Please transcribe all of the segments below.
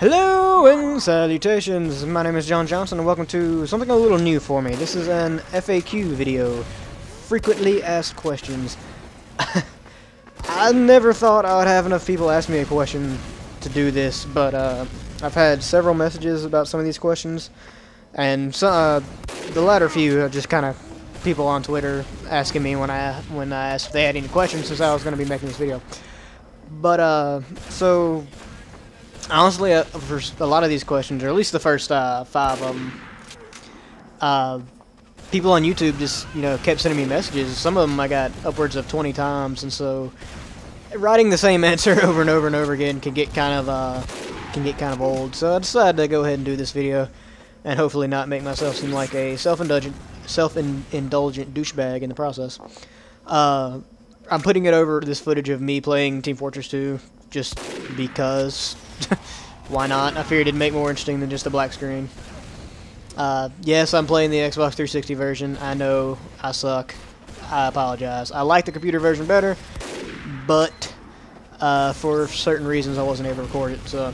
Hello and salutations, my name is John Johnson and welcome to something a little new for me. This is an FAQ video, frequently asked questions. I never thought I would have enough people ask me a question to do this, but I've had several messages about some of these questions, and the latter few are just kind of people on Twitter asking me when I asked if they had any questions since I was going to be making this video. But so honestly, for a lot of these questions, or at least the first 5 of them, people on YouTube just, kept sending me messages. Some of them I got upwards of 20 times, and so writing the same answer over and over and over again can get kind of old. So I decided to go ahead and do this video, and hopefully not make myself seem like a self-indulgent douchebag in the process. I'm putting it over this footage of me playing Team Fortress 2, just because. Why not? I figured it'd make more interesting than just a black screen. Yes, I'm playing the Xbox 360 version. I know I suck. I apologize. I like the computer version better, but for certain reasons I wasn't able to record it. So,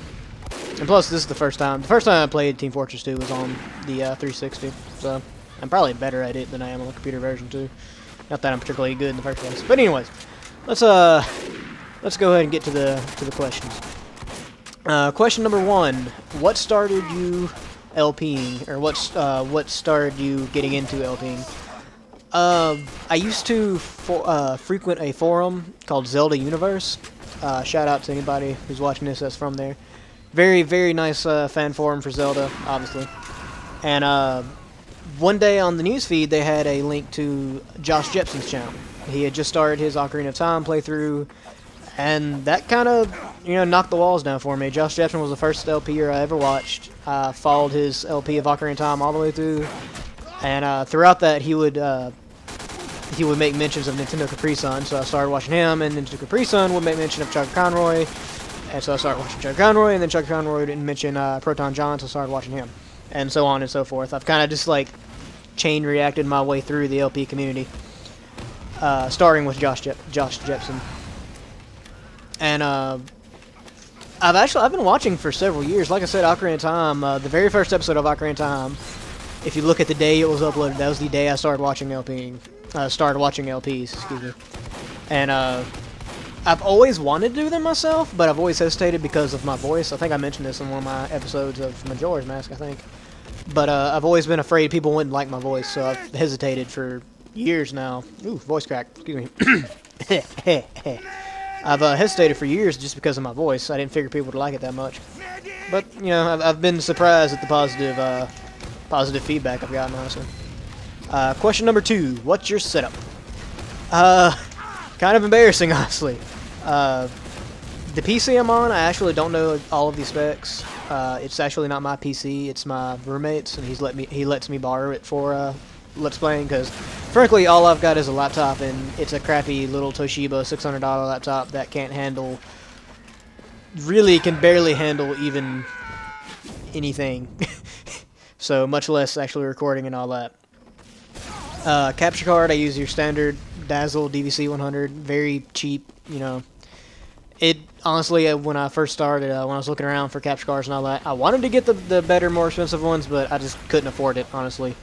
and plus, this is the first time. The first time I played Team Fortress 2 was on the 360. So I'm probably better at it than I am on the computer version too. Not that I'm particularly good in the first place. But anyways, let's go ahead and get to the questions. Question number 1: what started you LPing, or what started you getting into LPing? I used to frequent a forum called Zelda Universe. Shout out to anybody who's watching this that's from there. Very, very nice fan forum for Zelda, obviously. And one day on the newsfeed, they had a link to Josh Jepson's channel. He had just started his Ocarina of Time playthrough, and that kind of, knocked the walls down for me. Josh Jepson was the first LPer I ever watched. I followed his LP of Ocarina of Time all the way through, and throughout that he would make mentions of Nintendo Capri Sun, so I started watching him, and Nintendo Capri Sun would make mention of Chuck Conroy, and so I started watching Chuck Conroy, and then Chuck Conroy didn't mention Proton John, so I started watching him, and so on and so forth. I've kind of just like chain reacted my way through the LP community, starting with Josh Jepson. And I've been watching for several years. Like I said, Ocarina of Time, the very first episode of Ocarina of Time, if you look at the day it was uploaded, that was the day I started watching LPs, excuse me. And I've always wanted to do them myself, but I've always hesitated because of my voice. I think I mentioned this in one of my episodes of Majora's Mask, I think. But I've always been afraid people wouldn't like my voice, so I've hesitated for years now. Ooh, voice crack, excuse me. I've hesitated for years just because of my voice. I didn't figure people would like it that much. But, I've been surprised at the positive feedback I've gotten, honestly. Question number 2. What's your setup? Kind of embarrassing, honestly. The PC I'm on, I actually don't know all of the specs. It's actually not my PC, it's my roommate's, and he lets me borrow it for Let's Playing, because frankly all I've got is a laptop, and it's a crappy little Toshiba $600 laptop that can't handle, really can barely handle even anything. So much less actually recording and all that. Capture card, I use your standard Dazzle DVC 100, very cheap, It honestly, when I first started, when I was looking around for capture cards and all that, I wanted to get the better, more expensive ones, but I just couldn't afford it, honestly.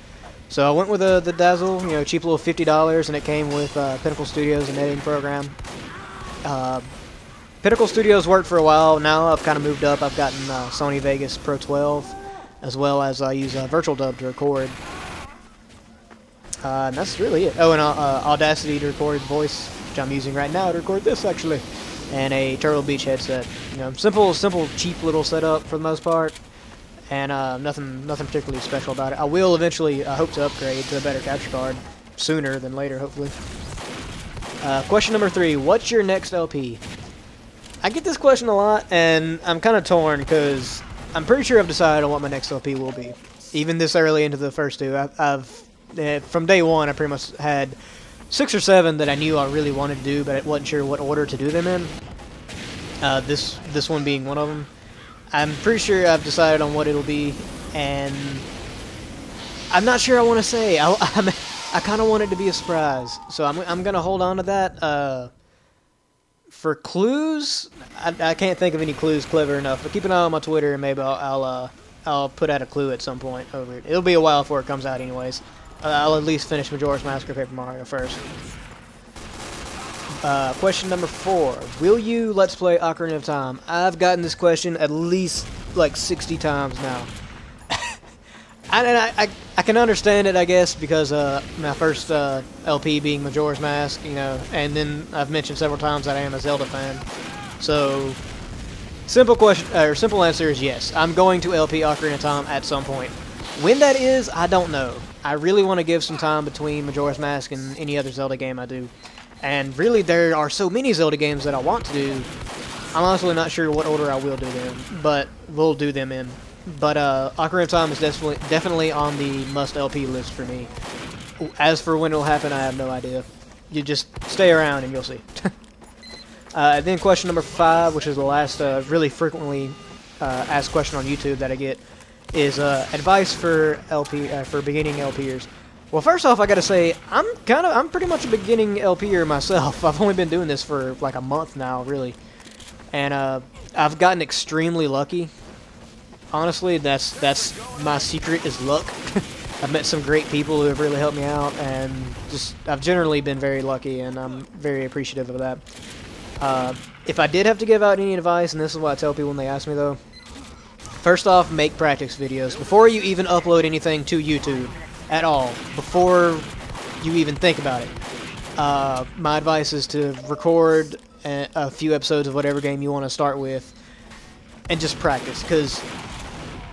So I went with the Dazzle, cheap little $50, and it came with Pinnacle Studios, an editing program. Pinnacle Studios worked for a while. Now I've kind of moved up. I've gotten Sony Vegas Pro 12, as well as I use Virtual Dub to record. And that's really it. Oh, and Audacity to record voice, which I'm using right now to record this, actually. And a Turtle Beach headset. Simple, cheap little setup for the most part. And nothing particularly special about it. I will eventually hope to upgrade to a better capture card sooner than later, hopefully. Question number 3: what's your next LP? I get this question a lot, and I'm kind of torn because I'm pretty sure I've decided on what my next LP will be. Even this early into the first 2, from day one, I pretty much had 6 or 7 that I knew I really wanted to do, but I wasn't sure what order to do them in. This one being one of them. I'm pretty sure I've decided on what it'll be, and I'm not sure I want to say. I kind of want it to be a surprise, so I'm gonna hold on to that For clues, I can't think of any clues clever enough. But keep an eye on my Twitter, and maybe I'll put out a clue at some point over it. It'll be a while before it comes out, anyways. I'll at least finish Majora's Mask or Paper Mario first. Question number 4. Will you Let's Play Ocarina of Time? I've gotten this question at least like 60 times now. I can understand it, I guess, because my first LP being Majora's Mask, you know, and then I've mentioned several times that I am a Zelda fan. So, simple answer is yes. I'm going to LP Ocarina of Time at some point. When that is, I don't know. I really want to give some time between Majora's Mask and any other Zelda game I do. And really, there are so many Zelda games that I want to do. I'm honestly not sure what order I will do them, but we'll do them in. But Ocarina of Time is definitely on the must LP list for me. As for when it'll happen, I have no idea. You just stay around and you'll see. Then question number 5, which is the last really frequently asked question on YouTube that I get, is advice for for beginning LPers. Well, first off, I gotta say I'm pretty much a beginning LPer myself. I've only been doing this for like a month now, really, and I've gotten extremely lucky. Honestly, that's my secret is luck. I've met some great people who have really helped me out, and I've generally been very lucky, and I'm very appreciative of that. If I did have to give out any advice, and this is what I tell people when they ask me though, first off, make practice videos before you even upload anything to YouTube at all. Before you even think about it, my advice is to record a few episodes of whatever game you want to start with, and just practice, because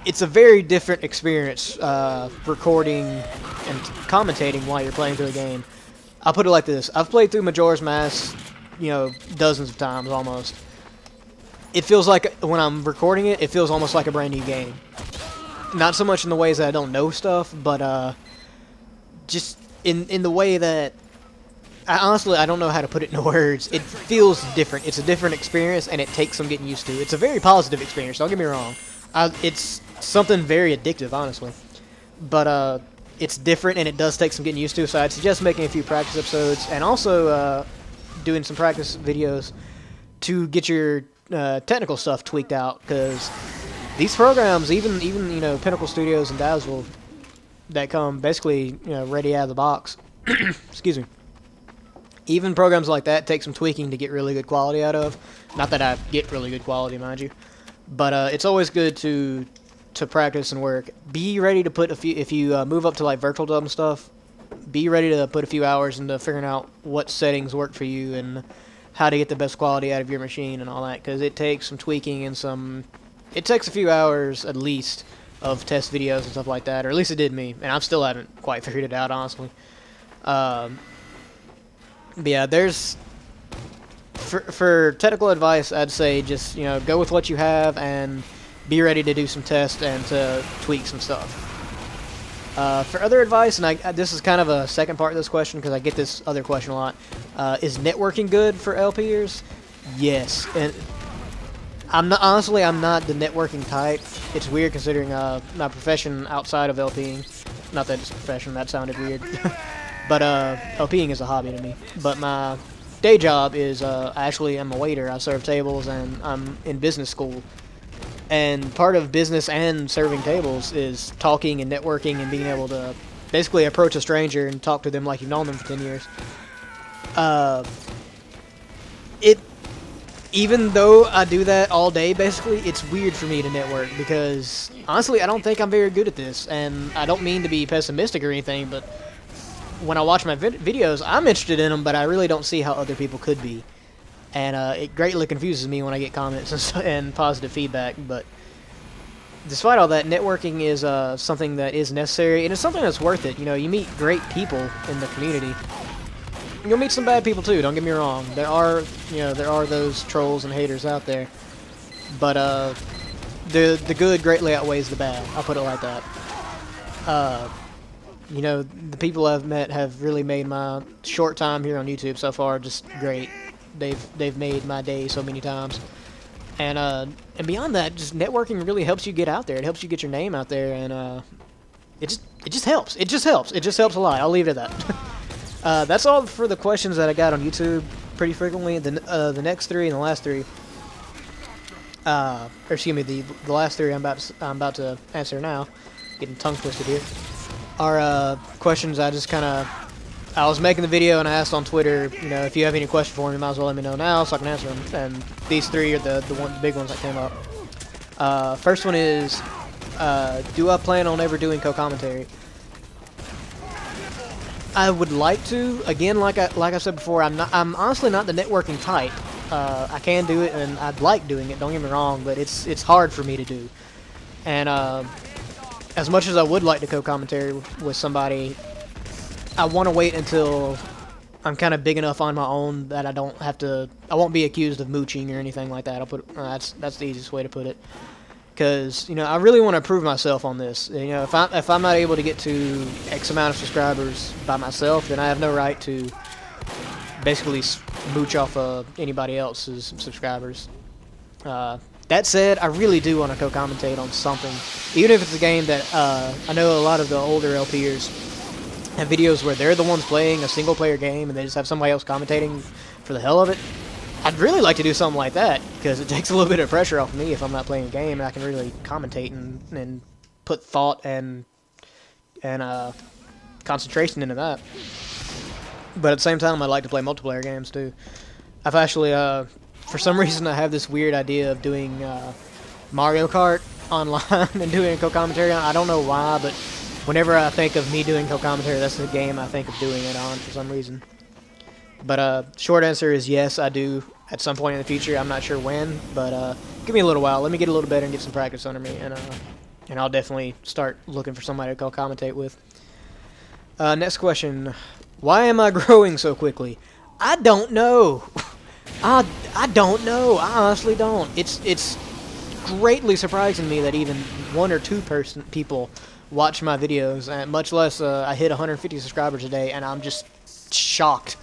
it's a very different experience recording and commentating while you're playing through a game. I'll put it like this. I've played through Majora's Mask, you know, dozens of times almost. It feels like, when I'm recording it, it feels almost like a brand new game. Not so much in the ways that I don't know stuff, but just in the way that, honestly, I don't know how to put it into words. It feels different. It's a different experience, and it takes some getting used to. It's a very positive experience, don't get me wrong. It's something very addictive, honestly. But it's different, and it does take some getting used to, so I'd suggest making a few practice episodes, and also doing some practice videos to get your technical stuff tweaked out, because these programs, even you know, Pinnacle Studios and Dazzle, that come basically, you know, ready out of the box, excuse me, even programs like that take some tweaking to get really good quality out of. Not that I get really good quality, mind you, but it's always good to practice and work. Be ready to put a few, if you move up to like virtual dub and stuff, be ready to put a few hours into figuring out what settings work for you and how to get the best quality out of your machine and all that, because it takes some tweaking and it takes a few hours at least of test videos and stuff like that, or at least it did me, and I still haven't quite figured it out, honestly. But yeah, for technical advice, I'd say just, you know, go with what you have and be ready to do some tests and to tweak some stuff. For other advice, and this is kind of a second part of this question because I get this other question a lot, is networking good for LPers? Yes, and I'm not the networking type. It's weird considering my profession outside of LPing. Not that it's a profession, that sounded weird. But LPing is a hobby to me. But my day job is actually I'm a waiter. I serve tables, and I'm in business school. And part of business and serving tables is talking and networking and being able to basically approach a stranger and talk to them like you've known them for 10 years. Even though I do that all day, basically, it's weird for me to network because, honestly, I don't think I'm very good at this. And I don't mean to be pessimistic or anything, but when I watch my videos, I'm interested in them, but I really don't see how other people could be. And it greatly confuses me when I get comments and positive feedback. But despite all that, networking is something that is necessary, and it's something that's worth it. You know, you meet great people in the community. You'll meet some bad people too, don't get me wrong. There are those trolls and haters out there. But the good greatly outweighs the bad. I'll put it like that. You know, the people I've met have really made my short time here on YouTube so far just great. They've made my day so many times. And beyond that, just networking really helps you get out there. It helps you get your name out there, and it just helps. It just helps. It just helps a lot. I'll leave it at that. That's all for the questions that I got on YouTube. pretty frequently. The next three and the last three, or excuse me, the last three I'm about to answer now, getting tongue twisted here, are questions I just kind of. I was making the video and I asked on Twitter, you know, if you have any questions for me, might as well let me know now so I can answer them. And these three are the big ones that came up. First one is, do I plan on ever doing co-commentary? I would like to. Again, like I said before, I'm honestly not the networking type. I can do it and I'd like doing it. Don't get me wrong, but it's hard for me to do. And as much as I would like to co-commentary with somebody, I want to wait until I'm kind of big enough on my own that I don't have to. I won't be accused of mooching or anything like that. I'll put that's the easiest way to put it. Because you know, I really want to prove myself on this. You know, if I'm not able to get to X amount of subscribers by myself, then I have no right to basically mooch off of anybody else's subscribers. That said, I really do want to co-commentate on something, even if it's a game that I know a lot of the older LPers have videos where they're the ones playing a single-player game and they just have somebody else commentating for the hell of it. I'd really like to do something like that because it takes a little bit of pressure off of me if I'm not playing a game, and I can really commentate and put thought and concentration into that. But at the same time, I'd like to play multiplayer games too. I've actually, for some reason, I have this weird idea of doing Mario Kart online and doing co-commentary on. I don't know why, but whenever I think of me doing co-commentary, that's the game I think of doing it on for some reason. But short answer is yes, I do at some point in the future. I'm not sure when, but give me a little while. Let me get a little better and get some practice under me, and I'll definitely start looking for somebody to co-commentate with. Next question: why am I growing so quickly? I don't know. I don't know. I honestly don't. It's greatly surprising me that even 1 or 2 people watch my videos, and much less I hit 150 subscribers a day, and I'm just shocked.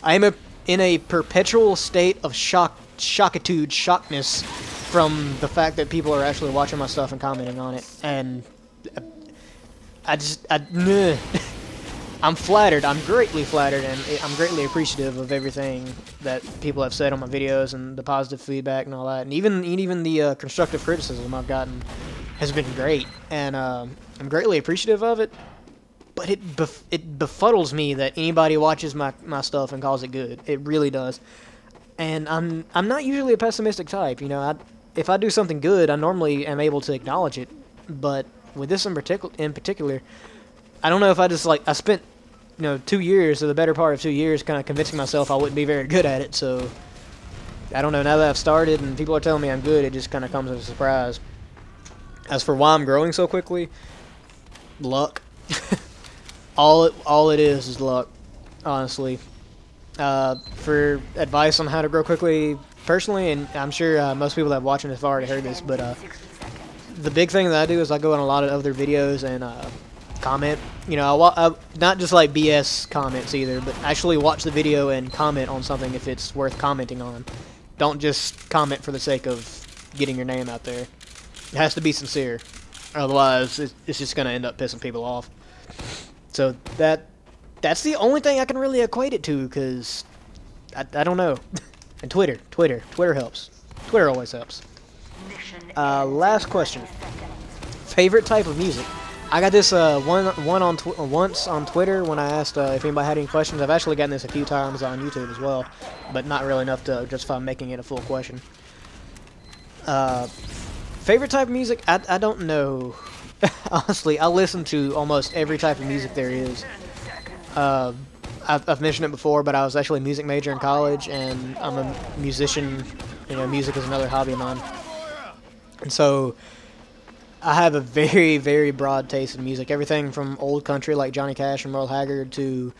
I am in a perpetual state of shockness from the fact that people are actually watching my stuff and commenting on it, and I'm flattered. I'm greatly flattered, and I'm greatly appreciative of everything that people have said on my videos and the positive feedback and all that, and even the constructive criticism I've gotten has been great, and I'm greatly appreciative of it. But it befuddles me that anybody watches my stuff and calls it good. It really does. And I'm not usually a pessimistic type. You know, if I do something good, I normally am able to acknowledge it. But with this in particular, I don't know if I spent 2 years, or the better part of 2 years, kind of convincing myself I wouldn't be very good at it. So I don't know. Now that I've started and people are telling me I'm good, it just kind of comes as a surprise. As for why I'm growing so quickly, luck. All it is luck, honestly. For advice on how to grow quickly, personally, and I'm sure most people that are watching have already heard this, but the big thing that I do is I go on a lot of other videos and comment. You know, I not just like BS comments either, but actually watch the video and comment on something if it's worth commenting on. Don't just comment for the sake of getting your name out there. It has to be sincere, otherwise it's just going to end up pissing people off. So that's the only thing I can really equate it to, because I don't know. And Twitter helps. Twitter always helps. Last question: favorite type of music? I got this once on Twitter when I asked if anybody had any questions. I've actually gotten this a few times on YouTube as well, but not really enough to justify making it a full question. Favorite type of music? I don't know. Honestly, I listen to almost every type of music there is. I've mentioned it before, but I was actually a music major in college, and I'm a musician. You know, music is another hobby of mine. And so I have a very, very broad taste in music. Everything from old country like Johnny Cash and Merle Haggard to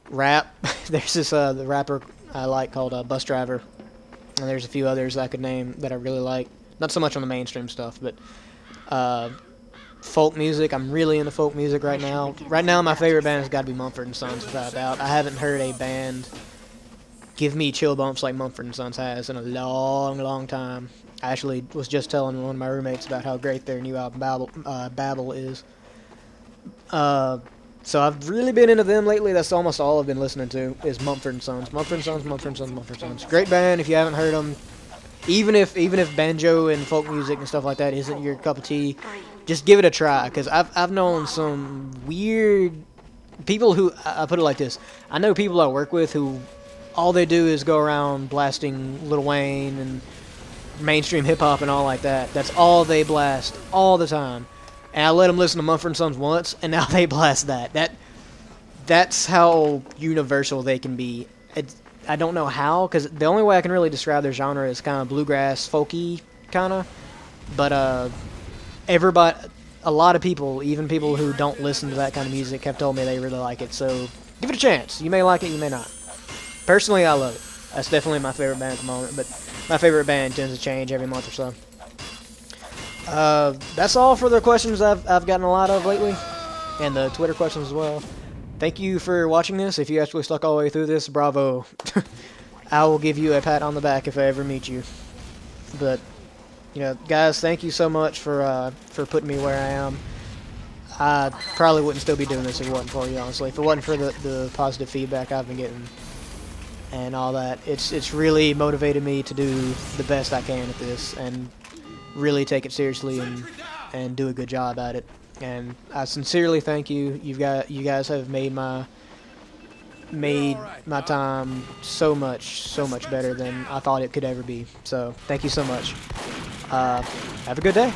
rap. There's this the rapper I like called Bus Driver, and there's a few others I could name that I really like. Not so much on the mainstream stuff, but folk music. I'm really into folk music right now. Right now, my favorite band has got to be Mumford & Sons, without a doubt. I haven't heard a band give me chill bumps like Mumford & Sons has in a long, long time. I actually was just telling one of my roommates about how great their new album, Babel is. So I've really been into them lately. That's almost all I've been listening to is Mumford & Sons. Mumford & Sons, Mumford & Sons, Mumford & Sons. Great band if you haven't heard them. Even if banjo and folk music and stuff like that isn't your cup of tea, just give it a try. Because I've known some weird people who, I put it like this. I know people I work with who all they do is go around blasting Lil Wayne and mainstream hip-hop and all like that. That's all they blast all the time. And I let them listen to Mumford & Sons once, and now they blast that. That's how universal they can be. I don't know how, because the only way I can really describe their genre is kind of bluegrass, folky, kind of. But a lot of people, even people who don't listen to that kind of music, have told me they really like it. So give it a chance. You may like it, you may not. Personally, I love it. That's definitely my favorite band at the moment, but my favorite band tends to change every month or so. That's all for the questions I've gotten a lot of lately, and the Twitter questions as well. Thank you for watching this. If you actually stuck all the way through this, bravo. I will give you a pat on the back if I ever meet you. But, you know, guys, thank you so much for putting me where I am. I probably wouldn't still be doing this if it wasn't for you, honestly. If it wasn't for the positive feedback I've been getting and all that, it's really motivated me to do the best I can at this and really take it seriously and do a good job at it. And I sincerely thank you. You guys have made my time so much better than I thought it could ever be. So thank you so much. Have a good day.